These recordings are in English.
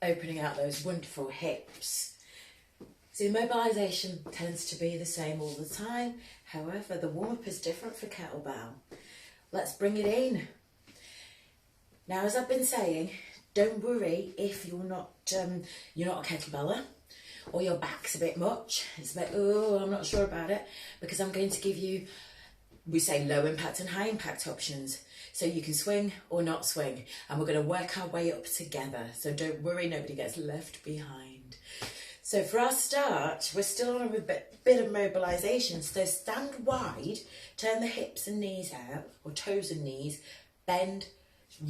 opening out those wonderful hips. So mobilisation tends to be the same all the time. However, the warm-up is different for kettlebell. Let's bring it in. Now, as I've been saying, don't worry if you're not a kettlebeller or your back's a bit much. It's a bit, oh, I'm not sure about it, because I'm going to give you, we say low impact and high impact options. So you can swing or not swing, and we're going to work our way up together. So don't worry, nobody gets left behind. So for our start, we're still on a bit of mobilisation. So stand wide, turn the hips and knees out, or toes and knees, bend,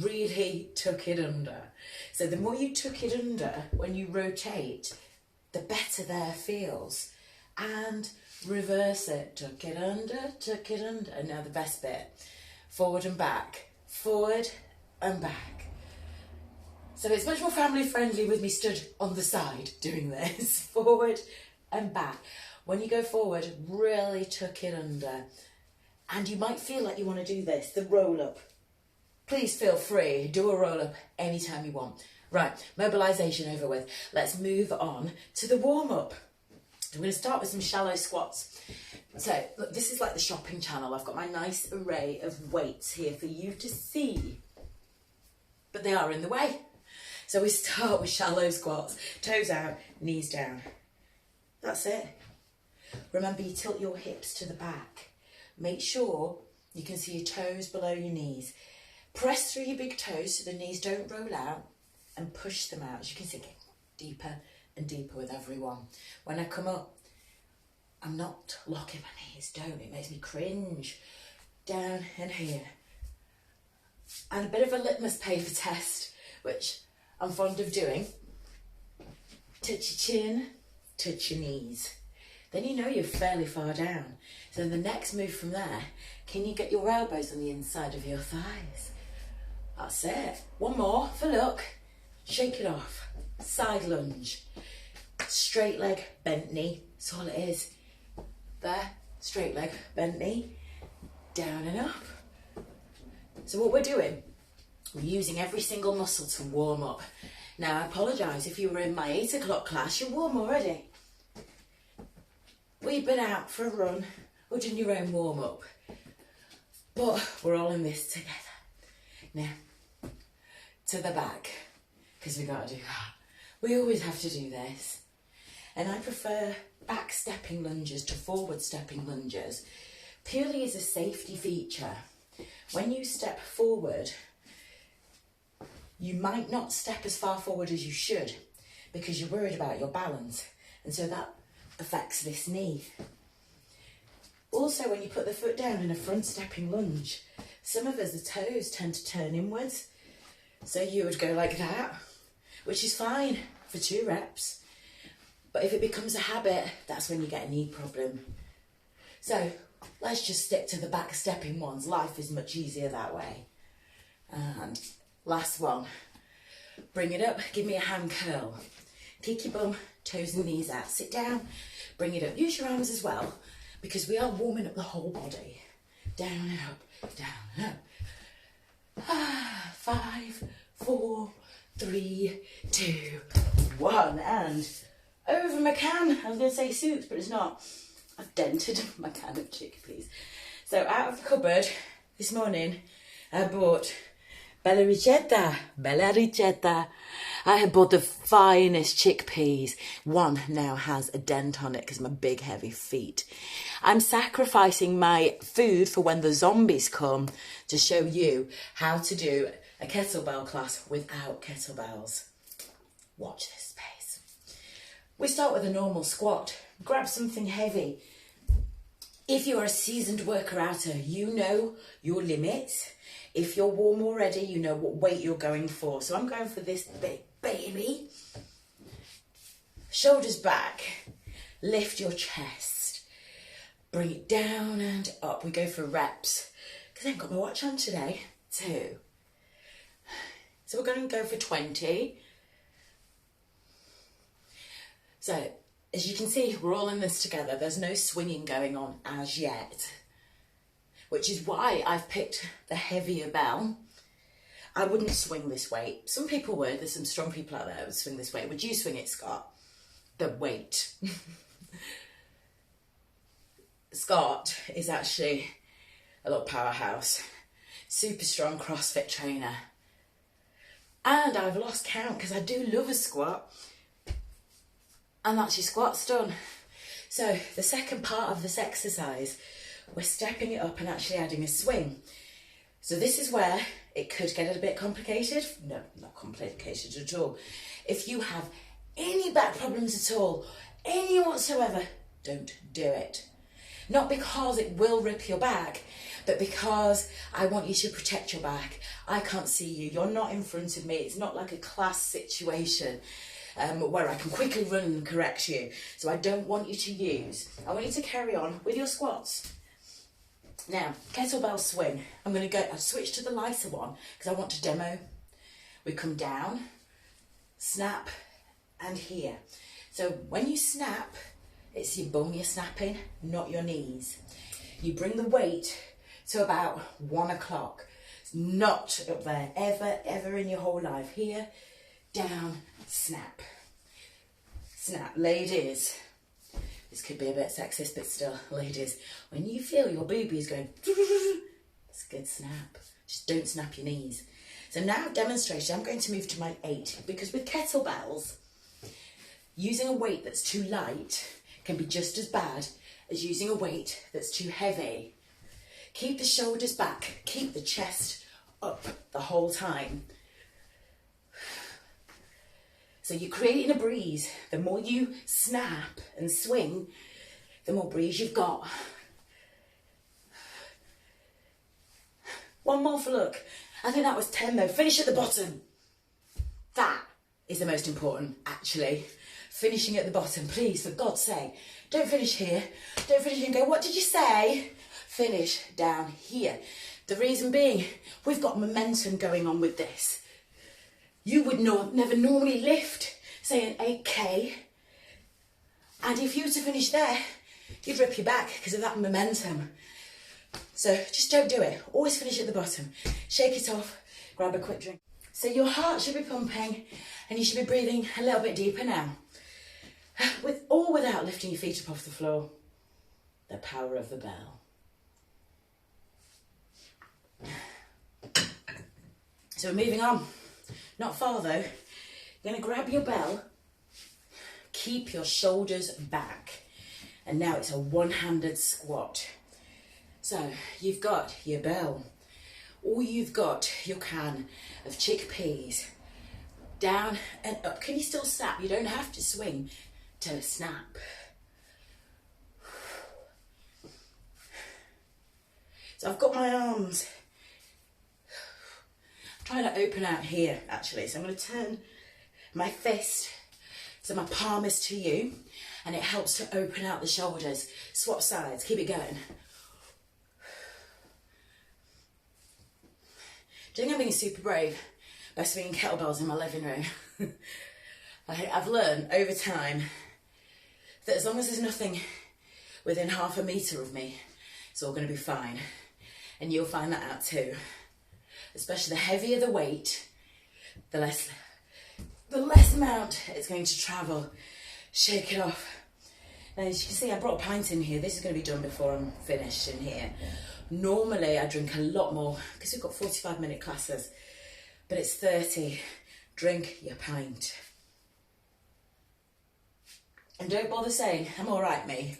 really tuck it under. So the more you tuck it under when you rotate, the better there feels. And reverse it, tuck it under, tuck it under. And now the best bit, forward and back, forward and back. So it's much more family friendly with me stood on the side doing this, forward and back. When you go forward, really tuck it under. And you might feel like you want to do this, the roll up. Please feel free, do a roll up anytime you want. Right, mobilisation over with. Let's move on to the warm up. We're going to start with some shallow squats. So look, this is like the shopping channel. I've got my nice array of weights here for you to see, but they are in the way. So we start with shallow squats, toes out, knees down. That's it. Remember, you tilt your hips to the back. Make sure you can see your toes below your knees. Press through your big toes so the knees don't roll out, and push them out. As you can see, get deeper and deeper with every one. When I come up, I'm not locking my knees, don't. It makes me cringe. Down and here. And a bit of a litmus paper test, which I'm fond of doing. Touch your chin, touch your knees. Then you know you're fairly far down. So the next move from there, can you get your elbows on the inside of your thighs? That's it. One more for luck. Shake it off. Side lunge. Straight leg, bent knee. That's all it is. There, straight leg, bent knee. Down and up. So what we're doing, we're using every single muscle to warm up. Now, I apologise if you were in my 8 o'clock class, you're warm already. We've been out for a run or done your own warm up. But we're all in this together. Now, to the back, because we got to do that. We always have to do this. And I prefer back stepping lunges to forward stepping lunges, purely as a safety feature. When you step forward, you might not step as far forward as you should because you're worried about your balance. And so that affects this knee. Also, when you put the foot down in a front stepping lunge, some of us, the toes tend to turn inwards. So you would go like that, which is fine for 2 reps. But if it becomes a habit, that's when you get a knee problem. So let's just stick to the back stepping ones. Life is much easier that way. And last one. Bring it up, give me a hand curl. Kick your bum, toes and knees out. Sit down, bring it up. Use your arms as well, because we are warming up the whole body. Down and up, down and up. 5, 4, 3, 2, 1. And over my can. I was going to say soups, but it's not. I've dented my can of chickpeas. So out of the cupboard this morning, I bought Bella Ricetta. I have bought the finest chickpeas. One now has a dent on it because of my big heavy feet. I'm sacrificing my food for when the zombies come to show you how to do a kettlebell class without kettlebells. Watch this space. We start with a normal squat. Grab something heavy. If you're a seasoned worker outer, you know your limits. If you're warm already, you know what weight you're going for. So I'm going for this big baby. Shoulders back. Lift your chest. Bring it down and up. We go for reps. Because I haven't got my watch on today. 2. So we're going to go for 20. So, as you can see, we're all in this together. There's no swinging going on as yet, which is why I've picked the heavier bell. I wouldn't swing this weight. Some people would. There's some strong people out there that would swing this weight. Would you swing it, Scott? The weight. Scott is actually a little powerhouse. Super strong CrossFit trainer. And I've lost count because I do love a squat. And that's your squats done. So the second part of this exercise, we're stepping it up and actually adding a swing. So this is where it could get a bit complicated. No, not complicated at all. If you have any back problems at all, any whatsoever, don't do it. Not because it will rip your back, but because I want you to protect your back. I can't see you. You're not in front of me. It's not like a class situation where I can quickly run and correct you. So I don't want you to use. I want you to carry on with your squats. Now, kettlebell swing. I'll switch to the lighter one because I want to demo. We come down, snap, and here. So when you snap, it's your bum you're snapping, not your knees. You bring the weight to about 1 o'clock. It's not up there ever in your whole life. Here, down, snap. Snap. Ladies, this could be a bit sexist, but still, ladies, when you feel your boobies going, it's a good snap. Just don't snap your knees. So now demonstration, I'm going to move to my 8, because with kettlebells, using a weight that's too light can be just as bad as using a weight that's too heavy. Keep the shoulders back, keep the chest up the whole time. So you're creating a breeze. The more you snap and swing, the more breeze you've got. One more for look. I think that was 10 though. Finish at the bottom. That is the most important, actually. Finishing at the bottom, please, for God's sake. Don't finish here. Don't finish here and go, what did you say? Finish down here. The reason being, we've got momentum going on with this. You would never normally lift, say, an 8K. And if you were to finish there, you'd rip your back because of that momentum. So just don't do it. Always finish at the bottom. Shake it off, grab a quick drink. So your heart should be pumping and you should be breathing a little bit deeper now. With or without lifting your feet up off the floor. The power of the bell. So we're moving on. Not far though. You're going to grab your bell. Keep your shoulders back. And now it's a one-handed squat. So you've got your bell. Or you've got your can of chickpeas. Down and up. Can you still snap? You don't have to swing to snap. So I've got my arms. I'm trying to open out here actually. So I'm going to turn my fist so my palm is to you and it helps to open out the shoulders. Swap sides, keep it going. Do you think I'm being super brave by swinging kettlebells in my living room? I've learned over time that as long as there's nothing within half a metre of me, it's all going to be fine. And you'll find that out too. Especially the heavier the weight, the less amount it's going to travel. Shake it off. Now as you can see, I brought a pint in here. This is going to be done before I'm finished in here. Normally I drink a lot more because we've got 45-minute classes, but it's 30. Drink your pint. And don't bother saying, I'm all right, me.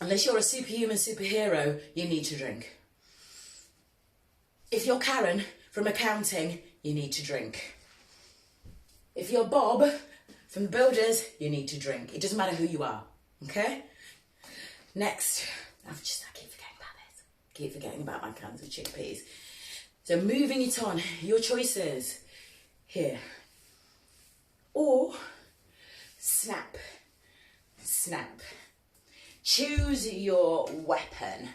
Unless you're a superhuman superhero, you need to drink. If you're Karen from accounting, you need to drink. If you're Bob from the builders, you need to drink. It doesn't matter who you are, okay? Next, I keep forgetting about this. Keep forgetting about my cans of chickpeas. So moving it on, your choices here. Or snap, snap. Choose your weapon.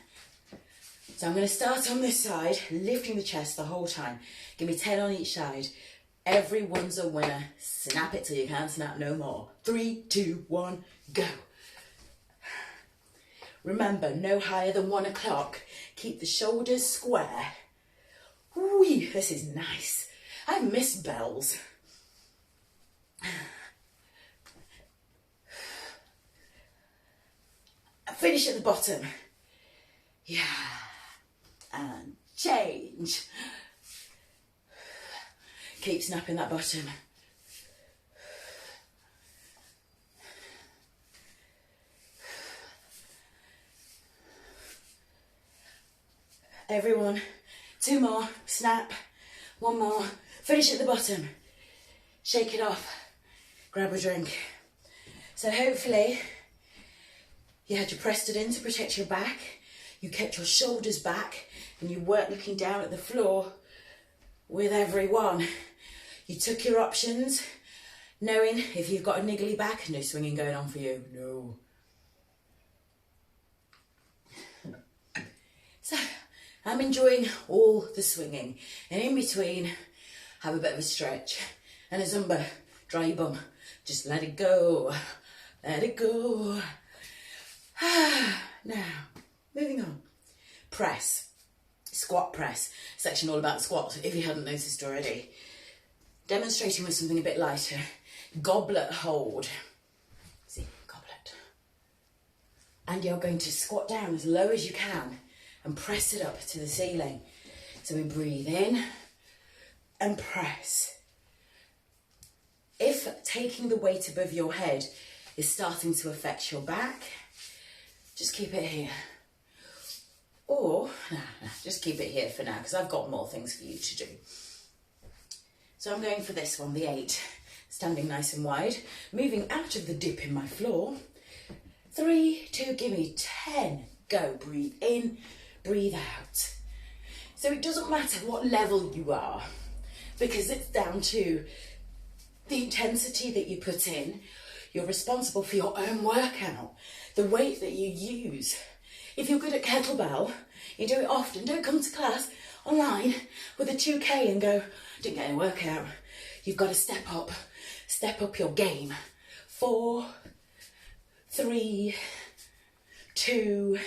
So I'm going to start on this side, lifting the chest the whole time. Give me 10 on each side. Everyone's a winner. Snap it till you can't snap no more. 3, 2, 1, go. Remember, no higher than 1 o'clock. Keep the shoulders square. Ooh, this is nice. I miss bells. Finish at the bottom. Yeah. And change. Keep snapping that bottom. Everyone, 2 more, snap, 1 more, finish at the bottom, shake it off, grab a drink. So hopefully you had your pressed it in to protect your back, you kept your shoulders back and you weren't looking down at the floor with every one. You took your options, knowing if you've got a niggly back, no swinging going on for you, no. So, I'm enjoying all the swinging, and in between, have a bit of a stretch and a Zumba. Dry your bum, just let it go, let it go. Now, moving on. Press, squat press, section all about squats, if you hadn't noticed already. Demonstrating with something a bit lighter. Goblet hold. See, goblet. And you're going to squat down as low as you can and press it up to the ceiling. So we breathe in and press. If taking the weight above your head is starting to affect your back, just keep it here. Or, just keep it here for now, because I've got more things for you to do. So I'm going for this one, the 8, standing nice and wide, moving out of the dip in my floor. 3, 2, give me 10, go, breathe in, breathe out. So it doesn't matter what level you are, because it's down to the intensity that you put in. You're responsible for your own workout, the weight that you use. If you're good at kettlebell, you do it often. Don't come to class online with a 2K and go, didn't get any workout. You've got to step up your game. 4, 3, 2,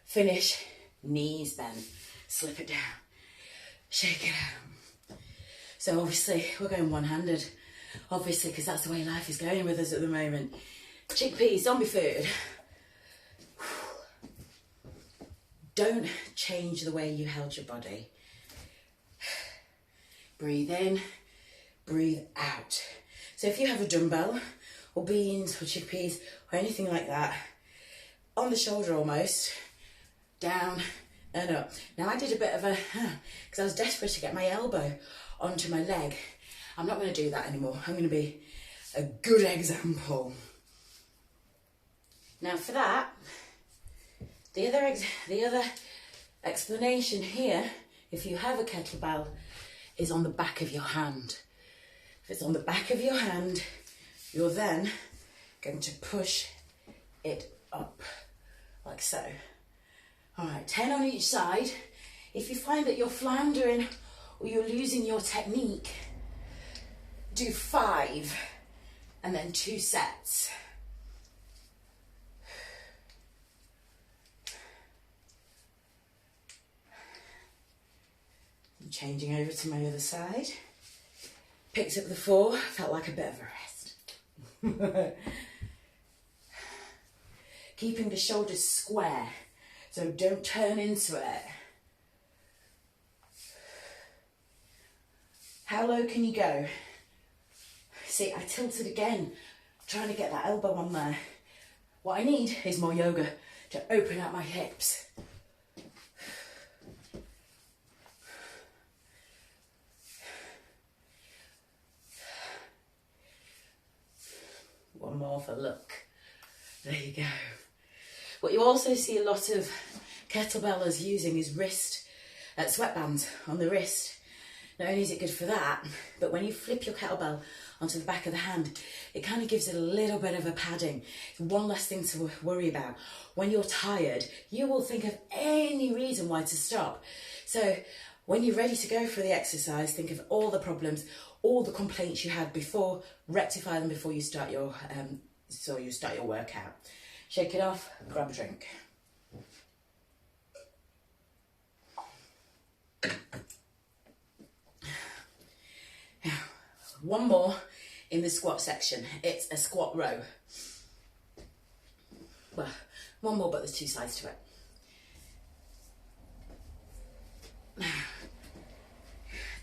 finish. Knees bent, slip it down, shake it out. So obviously we're going one-handed, obviously, because that's the way life is going with us at the moment. Chickpeas, zombie food. Don't change the way you held your body. Breathe in, breathe out. So if you have a dumbbell or beans or chickpeas or anything like that, on the shoulder almost, down and up. Now I did a bit of a, because I was desperate to get my elbow onto my leg. I'm not going to do that anymore. I'm going to be a good example. Now for that, the other explanation here, if you have a kettlebell, is on the back of your hand. If it's on the back of your hand, you're then going to push it up, like so. All right, 10 on each side. If you find that you're floundering or you're losing your technique, do 5 and then 2 sets. I'm changing over to my other side. Picked up the 4, felt like a bit of a rest. Keeping the shoulders square, so don't turn into it. How low can you go? See, I tilted again, trying to get that elbow on there. What I need is more yoga to open up my hips. One more for look. There you go. What you also see a lot of kettlebellers using is wrist, sweatbands on the wrist. Not only is it good for that, but when you flip your kettlebell onto the back of the hand, it kind of gives it a little bit of a padding. It's one less thing to worry about. When you're tired, you will think of any reason why to stop. So when you're ready to go for the exercise, think of all the problems, all the complaints you had before, rectify them before you start your workout. Shake it off, grab a drink. One more in the squat section. It's a squat row. Well, one more, but there's two sides to it.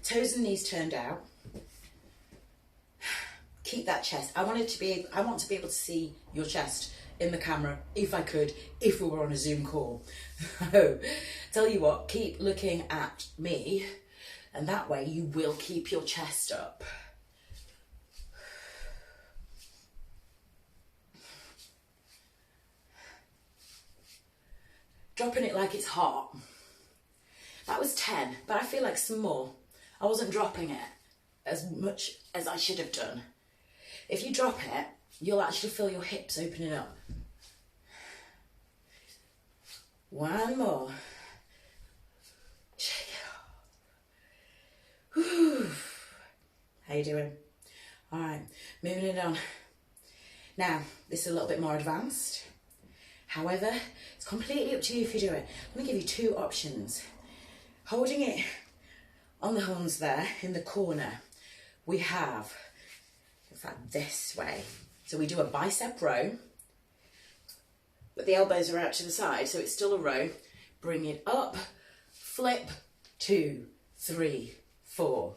Toes and knees turned out. Keep that chest. I want to be able to see your chest in the camera, if I could, if we were on a Zoom call. So, tell you what, keep looking at me, and that way you will keep your chest up. Dropping it like it's hot. That was 10, but I feel like some more. I wasn't dropping it as much as I should have done. If you drop it, you'll actually feel your hips opening up. One more. Shake it off. Whew. How you doing? All right, moving it on. Now, this is a little bit more advanced. However, it's completely up to you if you do it. I'm going to give you two options. Holding it on the horns there in the corner, we have, in fact, this way. So we do a bicep row, but the elbows are out to the side, so it's still a row. Bring it up, flip, 2, 3, 4.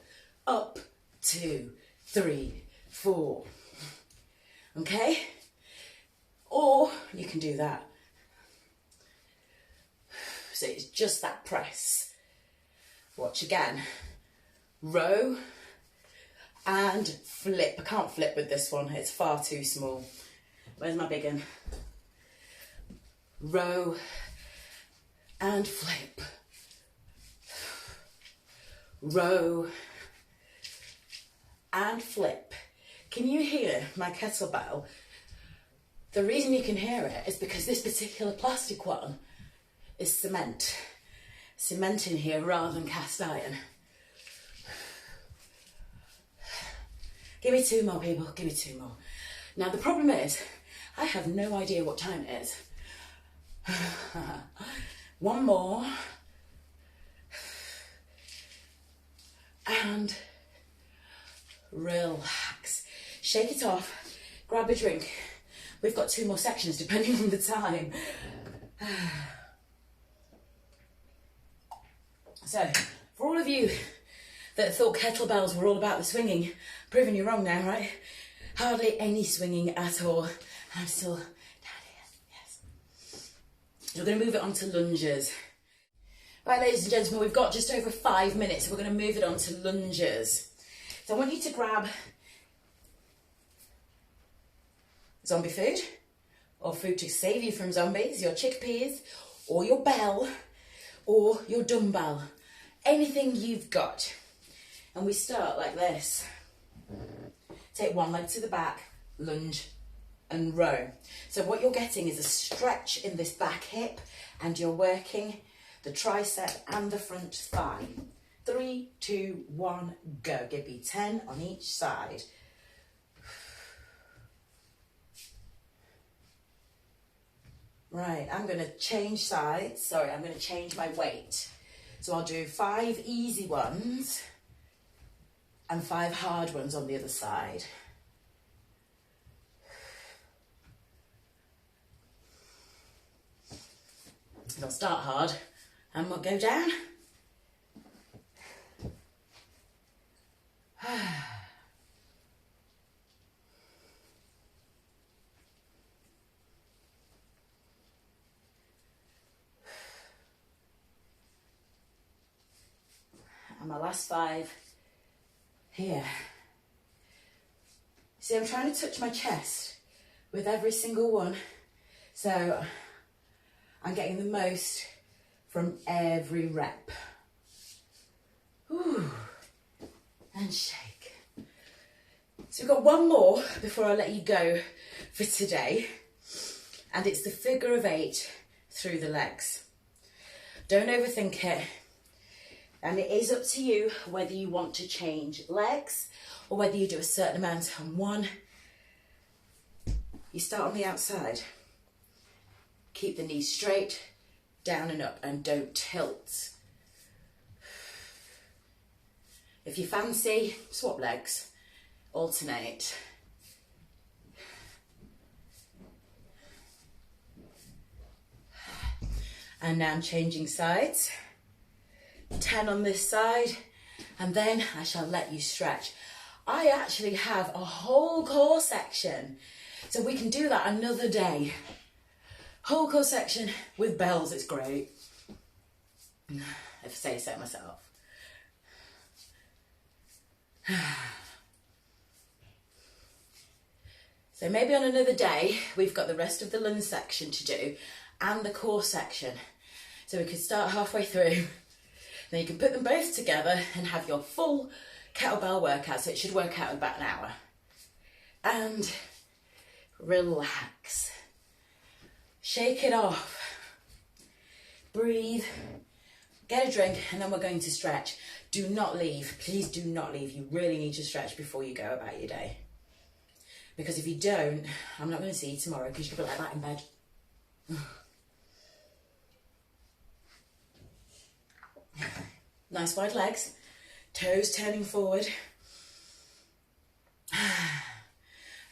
Up, 2, 3, 4. Okay? Or you can do that. So it's just that press. Watch again. Row and flip. I can't flip with this one, it's far too small. Where's my big one? Row and flip. Row and flip. Can you hear my kettlebell? The reason you can hear it is because this particular plastic one is cement. Cement in here rather than cast iron. Give me two more, people, give me two more. Now the problem is, I have no idea what time it is. One more. And relax. Shake it off, grab a drink. We've got two more sections depending on the time. So, for all of you that thought kettlebells were all about the swinging, proving you wrong now, right? Hardly any swinging at all. I'm still down here, yes. We're going to move it on to lunges. Right, ladies and gentlemen, we've got just over 5 minutes, so we're going to move it on to lunges. So I want you to grab zombie food, or food to save you from zombies, your chickpeas, or your bell, or your dumbbell, anything you've got. And we start like this. Take one leg to the back, lunge and row. So what you're getting is a stretch in this back hip, and you're working the tricep and the front thigh. 3, 2, 1, go. Give me 10 on each side. Right, I'm going to change sides. Sorry, I'm going to change my weight. So I'll do 5 easy ones and 5 hard ones on the other side. I'll start hard and we'll go down. And my last 5 here. See, I'm trying to touch my chest with every single one, so I'm getting the most from every rep. Ooh, and shake. So we've got one more before I let you go for today, and it's the figure of 8 through the legs. Don't overthink it. And it is up to you whether you want to change legs or whether you do a certain amount on one. You start on the outside. Keep the knees straight, down and up, and don't tilt. If you fancy, swap legs, alternate. And now I'm changing sides. 10 on this side, and then I shall let you stretch. I actually have a whole core section, so we can do that another day. Whole core section with bells, it's great. If I say so myself. So maybe on another day, we've got the rest of the lunge section to do and the core section. So we could start halfway through. Then you can put them both together and have your full kettlebell workout. So it should work out in about an hour. And relax. Shake it off. Breathe. Get a drink, and then we're going to stretch. Do not leave. Please do not leave. You really need to stretch before you go about your day. Because if you don't, I'm not going to see you tomorrow because you'll be like that in bed. Nice wide legs, toes turning forward,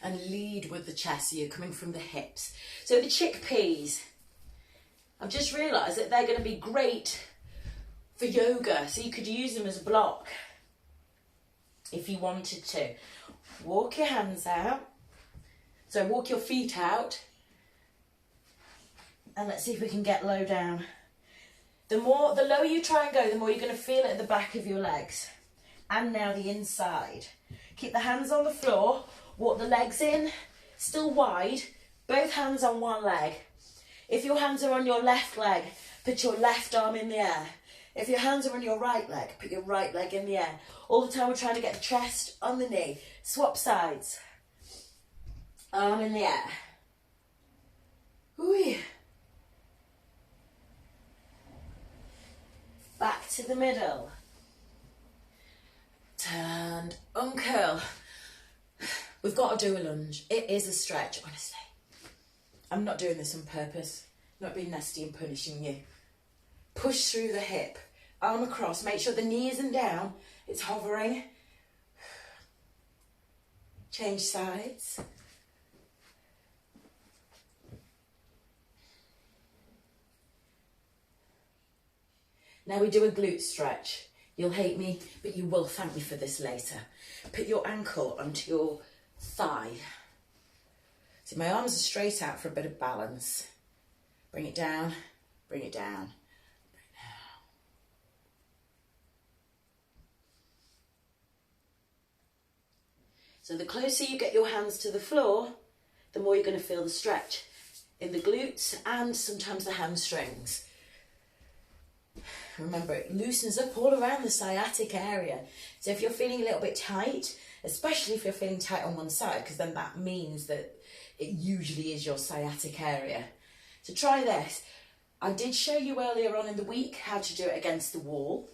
and lead with the chest, so you're coming from the hips. So the chickpeas, I've just realised that they're going to be great for yoga, so you could use them as a block if you wanted to. Walk your hands out, so walk your feet out, and let's see if we can get low down. The lower you try and go, the more you're going to feel it at the back of your legs. And now the inside. Keep the hands on the floor, walk the legs in, still wide, both hands on one leg. If your hands are on your left leg, put your left arm in the air. If your hands are on your right leg, put your right leg in the air. All the time we're trying to get the chest on the knee. Swap sides. Arm in the air. Ooh. Back to the middle. Turn, uncurl. We've got to do a lunge. It is a stretch, honestly. I'm not doing this on purpose. Not being nasty and punishing you. Push through the hip. Arm across. Make sure the knee isn't down. It's hovering. Change sides. Now we do a glute stretch. You'll hate me, but you will thank me for this later. Put your ankle onto your thigh. So my arms are straight out for a bit of balance. Bring it down, bring it down, bring it down. So the closer you get your hands to the floor, the more you're going to feel the stretch in the glutes and sometimes the hamstrings. Remember, it loosens up all around the sciatic area. So if you're feeling a little bit tight, especially if you're feeling tight on one side, because then that means that it usually is your sciatic area. So try this. I did show you earlier on in the week how to do it against the wall.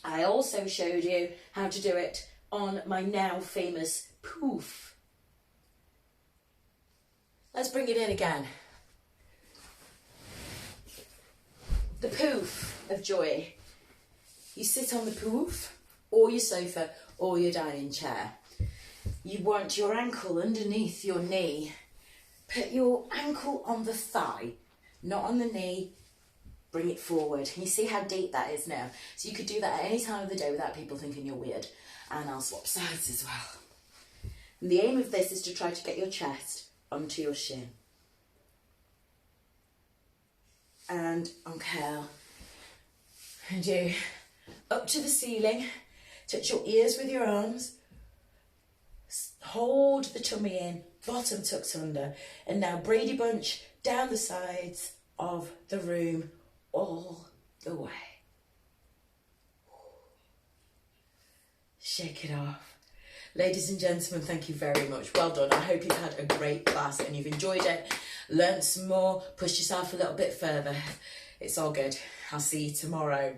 I also showed you how to do it on my now famous poof. Let's bring it in again. The poof of joy. You sit on the poof, or your sofa, or your dining chair. You want your ankle underneath your knee. Put your ankle on the thigh, not on the knee. Bring it forward. Can you see how deep that is now? So you could do that at any time of the day without people thinking you're weird. And I'll swap sides as well. And the aim of this is to try to get your chest onto your shin. And on curl. And you up to the ceiling. Touch your ears with your arms. Hold the tummy in. Bottom tucked under. And now Brady Bunch down the sides of the room all the way. Shake it off. Ladies and gentlemen, thank you very much. Well done. I hope you've had a great class and you've enjoyed it, learnt some more, pushed yourself a little bit further. It's all good. I'll see you tomorrow.